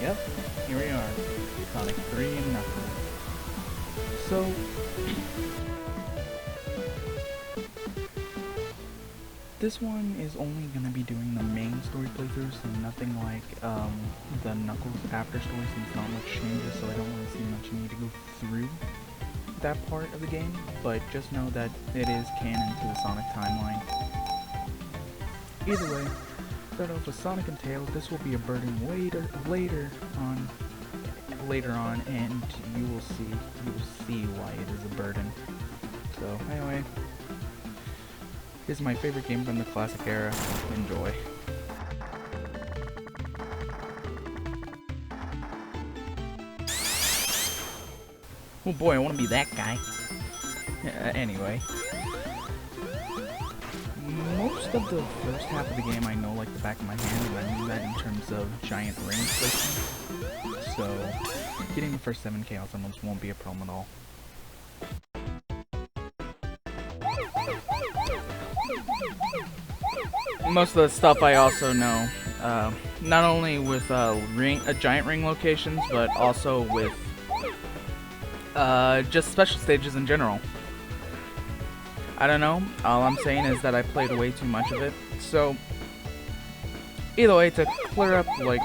Yep, here we are, Sonic 3 and Knuckles. So, this one is only going to be doing the main story playthrough, so nothing like the Knuckles after story, since not much changes, so I don't really see much need to go through that part of the game, but just know that it is canon to the Sonic timeline. Either way, start off with Sonic and Tails. This will be a burden later on, and you will see why it is a burden. So anyway, here's my favorite game from the classic era. Enjoy. Oh boy, I want to be that guy. Anyway. Most of the first half of the game I know like the back of my hand, and I knew that in terms of giant ring placement. So, getting the first 7 Chaos Emeralds won't be a problem at all. Most of the stuff I also know, not only with giant ring locations, but also with just special stages in general. I don't know, all I'm saying is that I played way too much of it, so either way, to clear up, like,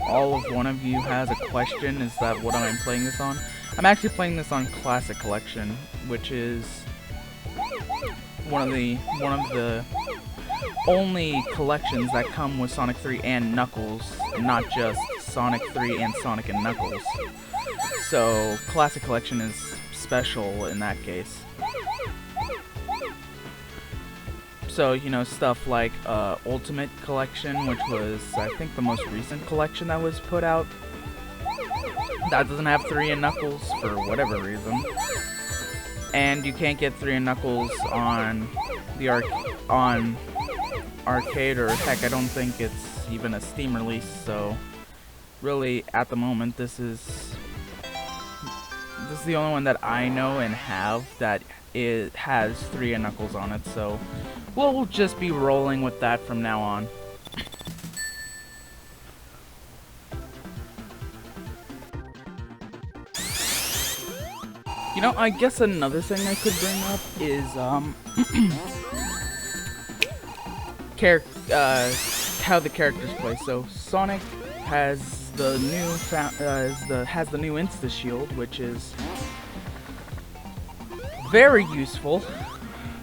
all of one of you has a question, is that what am I playing this on? I'm actually playing this on Classic Collection, which is one of the only collections that come with Sonic 3 and Knuckles, not just Sonic 3 and Sonic and Knuckles. So, Classic Collection is special in that case. So, you know, stuff like Ultimate Collection, which was, I think, the most recent collection that was put out. That doesn't have 3 and Knuckles for whatever reason. And you can't get 3 and Knuckles on the arcade, or heck, I don't think it's even a Steam release, so really, at the moment, this is the only one that I know and have that has 3 and Knuckles on it, so we'll just be rolling with that from now on. You know, I guess another thing I could bring up is how the characters play. So Sonic has the new Insta Shield, which is very useful,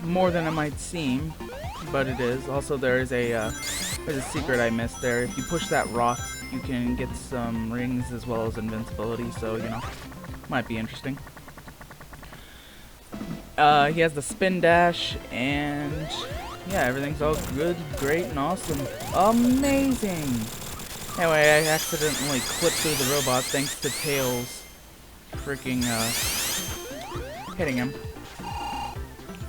more than it might seem, but it is. Also, there's a secret I missed there. If you push that rock, you can get some rings as well as invincibility, so, you know, might be interesting. He has the spin dash, and yeah, everything's all good, great, and awesome. Amazing! Anyway, I accidentally clipped through the robot thanks to Tails freaking hitting him.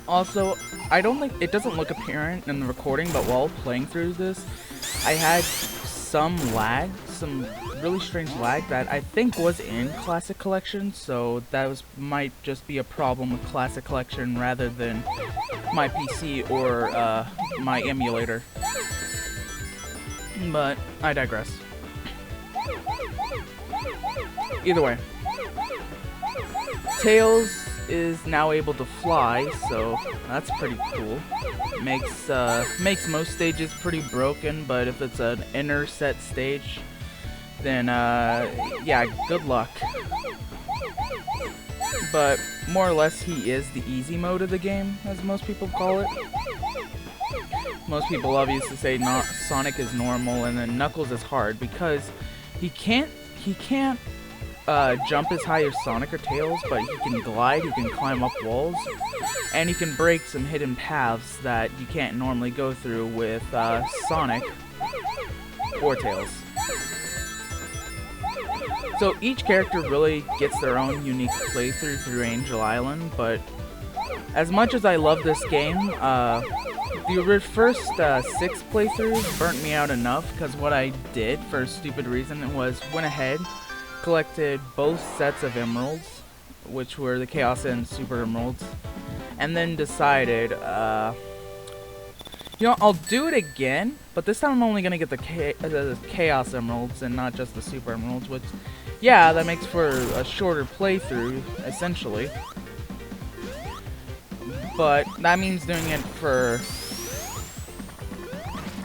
Also, I don't think it doesn't look apparent in the recording, but while playing through this, I had some lag, some really strange lag that I think was in Classic Collection, so that might just be a problem with Classic Collection rather than my PC or my emulator. But I digress. Either way, Tails is now able to fly, so that's pretty cool. Makes most stages pretty broken, but if it's an inner set stage, then yeah, good luck. But more or less, he is the easy mode of the game, as most people call it. Most people obviously say Sonic is normal, and then Knuckles is hard because he can't jump as high as Sonic or Tails, but he can glide, he can climb up walls, and he can break some hidden paths that you can't normally go through with Sonic or Tails. So each character really gets their own unique playthrough through Angel Island, but as much as I love this game, the first 6 playthroughs burnt me out enough, because what I did for a stupid reason was went ahead, collected both sets of emeralds, which were the Chaos and Super Emeralds, and then decided, You know, I'll do it again, but this time I'm only gonna get the Chaos Emeralds and not just the Super Emeralds, which, yeah, that makes for a shorter playthrough, essentially. But that means doing it for...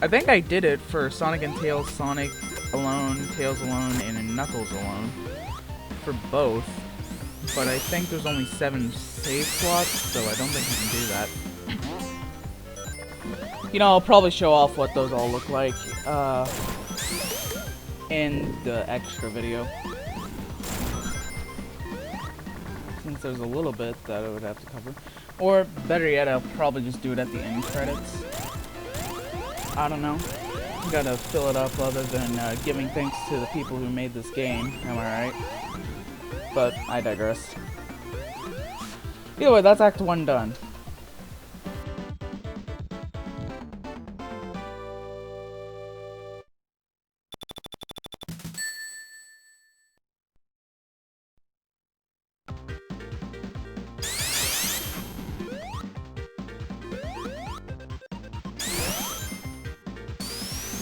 I think I did it for Sonic and Tails, Sonic alone, Tails alone, and Knuckles alone. For both. But I think there's only 7 save slots, so I don't think you can do that. You know, I'll probably show off what those all look like in the extra video. Since there's a little bit that I would have to cover. Or, better yet, I'll probably just do it at the end credits. I don't know. Gotta fill it up other than giving thanks to the people who made this game. Am I right? But I digress. Either way, that's Act 1 done.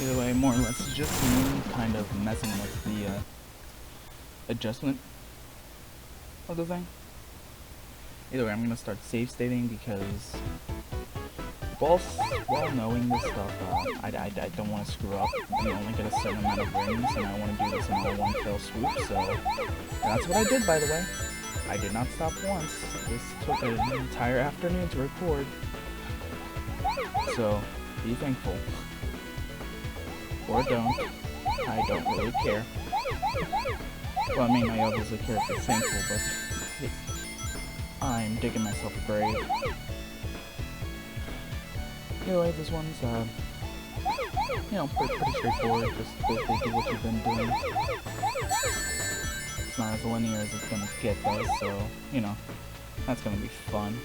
Either way, more or less, it's just me kind of messing with the adjustment of the thing. Either way, I'm gonna start save stating because while knowing this stuff, I don't want to screw up. I only get a certain amount of rings, and I want to do this in all one fell swoop. So that's what I did, by the way. I did not stop once. This took an entire afternoon to record. So be thankful. Or don't. I don't really care. Well, I mean, I obviously care if you're thankful, but I'm digging myself a grave. Anyway, this one's, you know, pretty straightforward. Just basically do what you've been doing. It's not as linear as it's gonna get, though, so, you know, that's gonna be fun.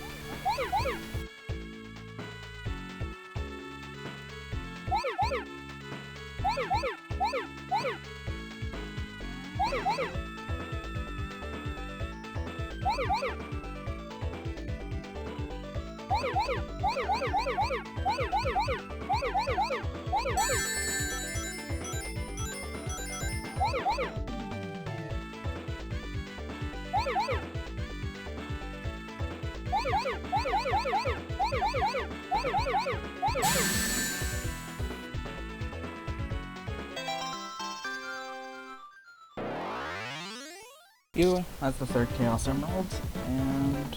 Anyway, that's the third Chaos Emerald, and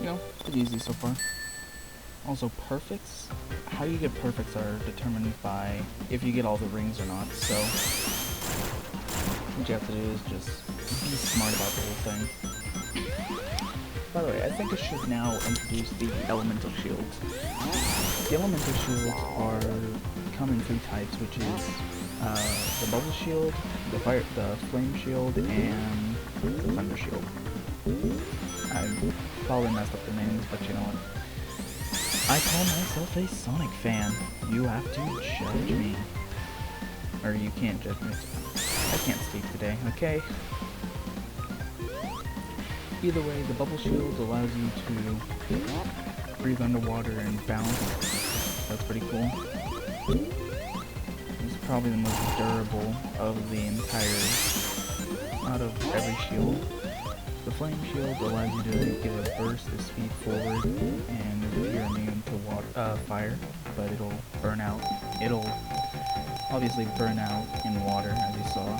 you know, pretty easy so far. Also, perfects. How you get perfects are determined by if you get all the rings or not. So what you have to do is just be smart about the whole thing. By the way, I think I should now introduce the elemental shields. The elemental shields come in 3 types, which is the bubble shield, the flame shield, and the thunder shield. I probably messed up the names, but you know what? I call myself a Sonic fan. You have to judge me. Or you can't judge me. I can't speak today, okay? Either way, the bubble shield allows you to breathe underwater and bounce. That's pretty cool. It's probably the most durable of the entire, out of every shield. The flame shield allows you to give a burst of speed forward, and you're immune to fire, but it'll burn out. It'll obviously burn out in water, as you saw.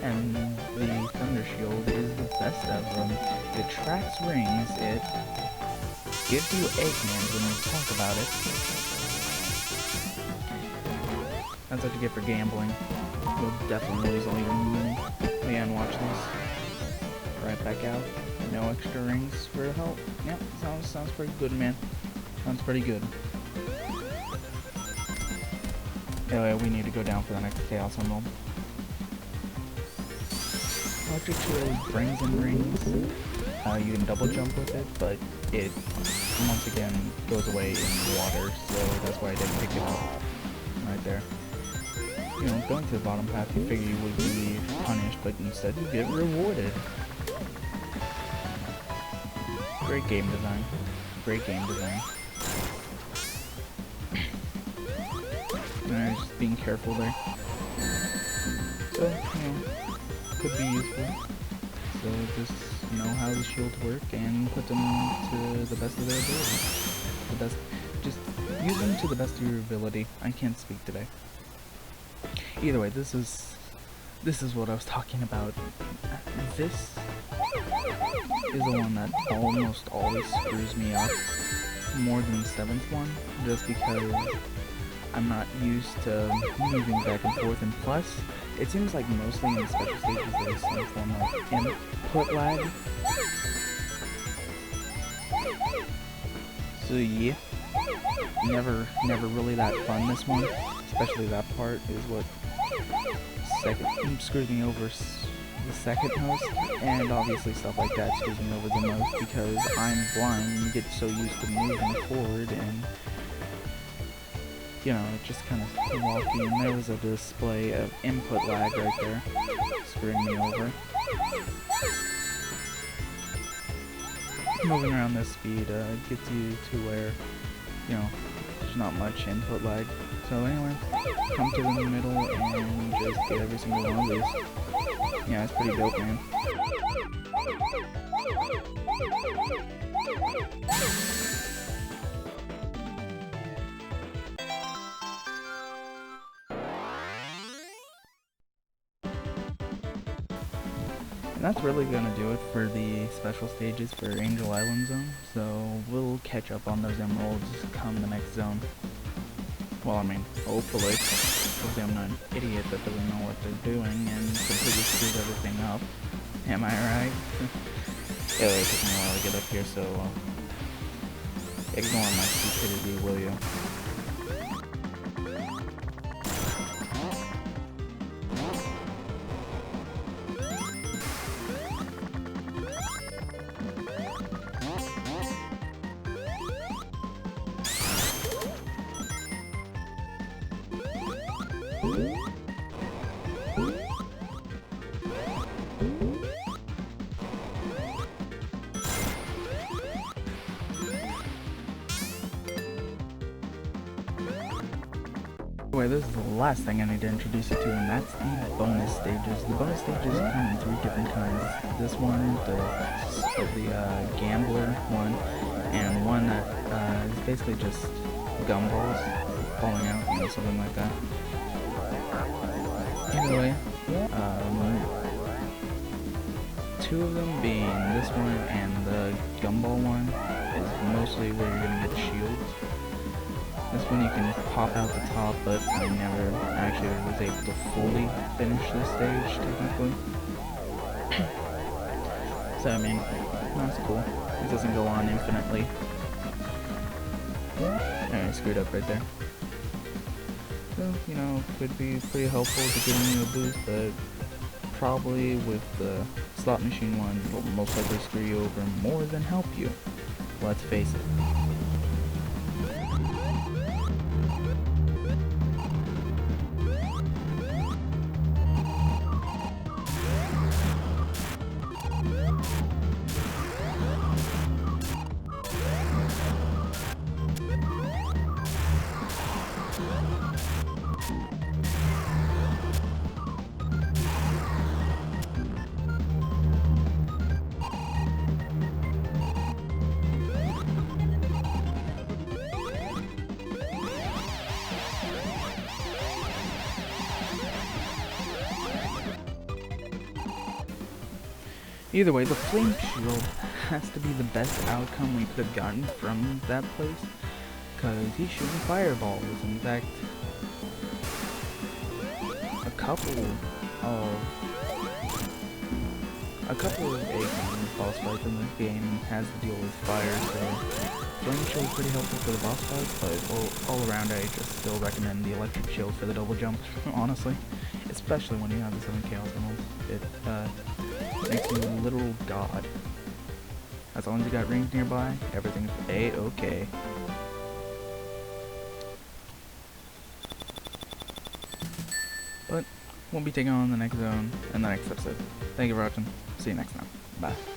And the thunder shield is the best of them. It attracts rings. It gives you Eggmans when you talk about it. That's what you get for gambling. You'll definitely lose all your money. Yeah, and watch this. Right back out. No extra rings for help. Yep, sounds pretty good, man. Sounds pretty good. Anyway, we need to go down for the next Chaos Emerald. Electric Shield brings in rings. You can double jump with it, but it once again goes away in water, so that's why I didn't pick it up. Right there. You know, going to the bottom path, you figure you would be punished, but instead you get rewarded. Great game design. great game design. Alright, just being careful there. So, you know, could be useful. So just know how the shields work and put them to the best of their ability. Just use them to the best of your ability. I can't speak today. Either way, this is what I was talking about. This is the one that almost always screws me up more than the 7th one, just because I'm not used to moving back and forth, and plus, it seems like mostly in special stages there is some form of input lag. So yeah, never really that fun, this one. Especially that part is what screws me over the second most, and obviously stuff like that screws me over the most because I'm blind and get so used to moving forward, and you know, it just kind of walking, and there was a display of input lag right there, screwing me over. Moving around this speed gets you to where, you know, there's not much input lag. So anyway, come to the middle and just get every single one of these. Yeah, it's pretty dope, man. And that's really gonna do it for the special stages for Angel Island Zone, so we'll catch up on those emeralds come the next zone. Well, I mean, hopefully. Hopefully I'm not an idiot that doesn't know what they're doing and completely screws everything up. Am I right? Yeah, it took me a while to get up here, so ignore my stupidity, will you? Anyway, this is the last thing I need to introduce you to, and that's the bonus stages. The bonus stages come in 3 different kinds. This one, the gambler one, and one that is basically just gumballs falling out, you know, something like that. Anyway, 2 of them being this one and the gumball one is mostly where you're gonna get shields. This one you can pop out the top, but I never actually was able to fully finish this stage, technically. So, I mean, that's cool. It doesn't go on infinitely. Alright, screwed up right there. So, you know, could be pretty helpful to giving you a boost, but probably with the slot machine one, will most likely screw you over more than help you. Let's face it. Either way, the flame shield has to be the best outcome we could have gotten from that place, because he's shooting fireballs. In fact, a couple of Eggman boss fights in this game has to deal with fire, so flame shield is pretty helpful for the boss fights, but all around I just still recommend the electric shield for the double jump, honestly. Especially when you have the 7 Chaos Emeralds. It makes you a literal god. As long as you got rings nearby, everything's A-okay. But we'll be taking on the next zone in the next episode. Thank you for watching. See you next time. Bye.